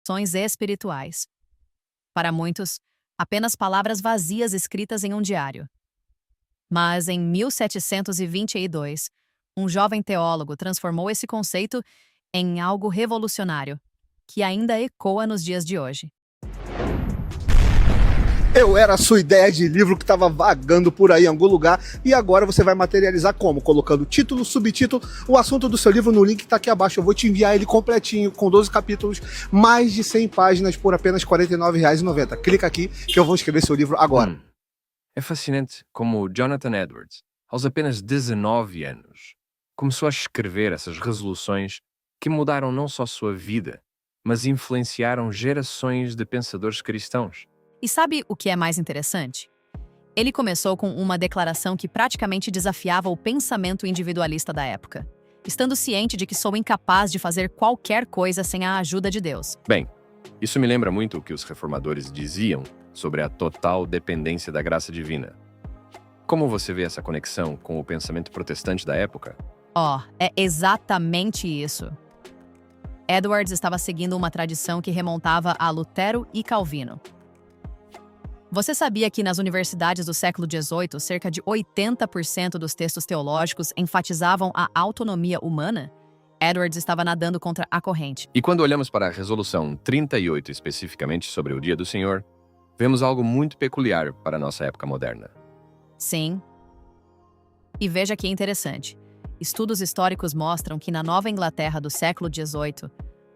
Ações espirituais. Para muitos, apenas palavras vazias escritas em um diário. Mas em 1722, um jovem teólogo transformou esse conceito em algo revolucionário, que ainda ecoa nos dias de hoje. Eu era a sua ideia de livro que estava vagando por aí em algum lugar e agora você vai materializar como? Colocando título, subtítulo, o assunto do seu livro no link que está aqui abaixo. Eu vou te enviar ele completinho, com 12 capítulos, mais de 100 páginas por apenas R$ 49,90. Clica aqui que eu vou escrever seu livro agora. É fascinante como Jonathan Edwards, aos apenas 19 anos, começou a escrever essas resoluções que mudaram não só sua vida, mas influenciaram gerações de pensadores cristãos. E sabe o que é mais interessante? Ele começou com uma declaração que praticamente desafiava o pensamento individualista da época, estando ciente de que sou incapaz de fazer qualquer coisa sem a ajuda de Deus. Bem, isso me lembra muito o que os reformadores diziam sobre a total dependência da graça divina. Como você vê essa conexão com o pensamento protestante da época? É exatamente isso. Edwards estava seguindo uma tradição que remontava a Lutero e Calvino. Você sabia que nas universidades do século XVIII, cerca de 80% dos textos teológicos enfatizavam a autonomia humana? Edwards estava nadando contra a corrente. E quando olhamos para a Resolução 38, especificamente sobre o Dia do Senhor, vemos algo muito peculiar para a nossa época moderna. Sim. E veja que interessante. Estudos históricos mostram que na Nova Inglaterra do século XVIII,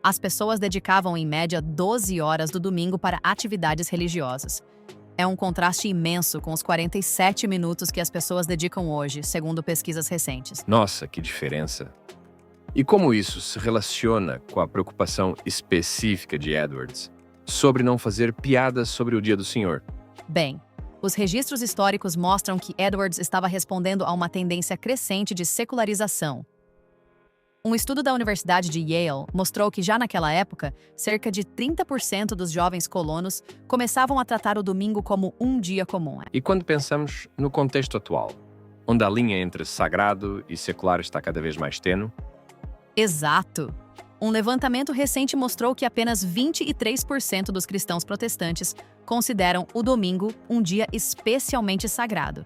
as pessoas dedicavam em média 12 horas do domingo para atividades religiosas. É um contraste imenso com os 47 minutos que as pessoas dedicam hoje, segundo pesquisas recentes. Nossa, que diferença! E como isso se relaciona com a preocupação específica de Edwards sobre não fazer piadas sobre o Dia do Senhor? Bem, os registros históricos mostram que Edwards estava respondendo a uma tendência crescente de secularização. Um estudo da Universidade de Yale mostrou que já naquela época, cerca de 30% dos jovens colonos começavam a tratar o domingo como um dia comum. E quando pensamos no contexto atual, onde a linha entre sagrado e secular está cada vez mais tênue? Exato! Um levantamento recente mostrou que apenas 23% dos cristãos protestantes consideram o domingo um dia especialmente sagrado.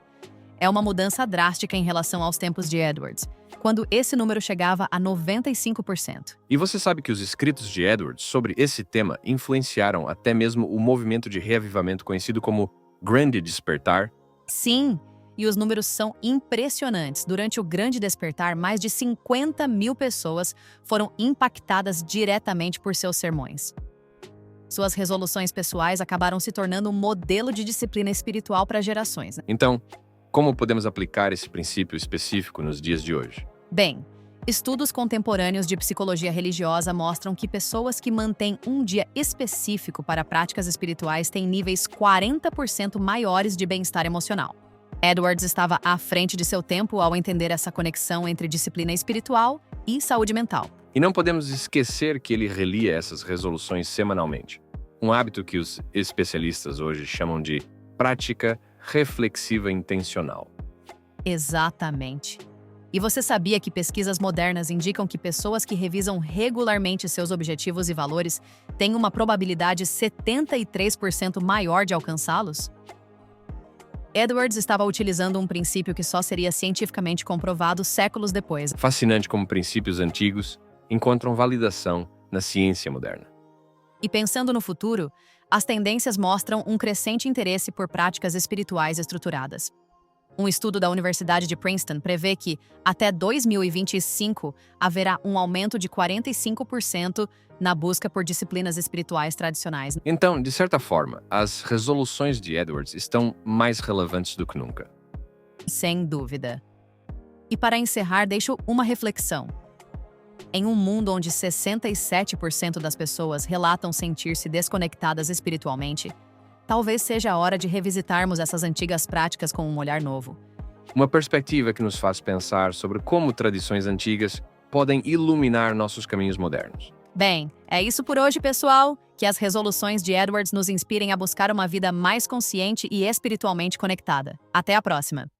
É uma mudança drástica em relação aos tempos de Edwards, quando esse número chegava a 95%. E você sabe que os escritos de Edwards sobre esse tema influenciaram até mesmo o movimento de reavivamento conhecido como Grande Despertar? Sim, e os números são impressionantes. Durante o Grande Despertar, mais de 50 mil pessoas foram impactadas diretamente por seus sermões. Suas resoluções pessoais acabaram se tornando um modelo de disciplina espiritual para gerações. Então, como podemos aplicar esse princípio específico nos dias de hoje? Bem, estudos contemporâneos de psicologia religiosa mostram que pessoas que mantêm um dia específico para práticas espirituais têm níveis 40% maiores de bem-estar emocional. Edwards estava à frente de seu tempo ao entender essa conexão entre disciplina espiritual e saúde mental. E não podemos esquecer que ele relia essas resoluções semanalmente. Um hábito que os especialistas hoje chamam de prática reflexiva intencional. Exatamente. E você sabia que pesquisas modernas indicam que pessoas que revisam regularmente seus objetivos e valores têm uma probabilidade 73% maior de alcançá-los? Edwards estava utilizando um princípio que só seria cientificamente comprovado séculos depois. Fascinante como princípios antigos encontram validação na ciência moderna. E pensando no futuro, as tendências mostram um crescente interesse por práticas espirituais estruturadas. Um estudo da Universidade de Princeton prevê que, até 2025, haverá um aumento de 45% na busca por disciplinas espirituais tradicionais. Então, de certa forma, as resoluções de Edwards estão mais relevantes do que nunca. Sem dúvida. E para encerrar, deixo uma reflexão. Em um mundo onde 67% das pessoas relatam sentir-se desconectadas espiritualmente, talvez seja a hora de revisitarmos essas antigas práticas com um olhar novo. Uma perspectiva que nos faz pensar sobre como tradições antigas podem iluminar nossos caminhos modernos. Bem, é isso por hoje, pessoal. Que as resoluções de Edwards nos inspirem a buscar uma vida mais consciente e espiritualmente conectada. Até a próxima!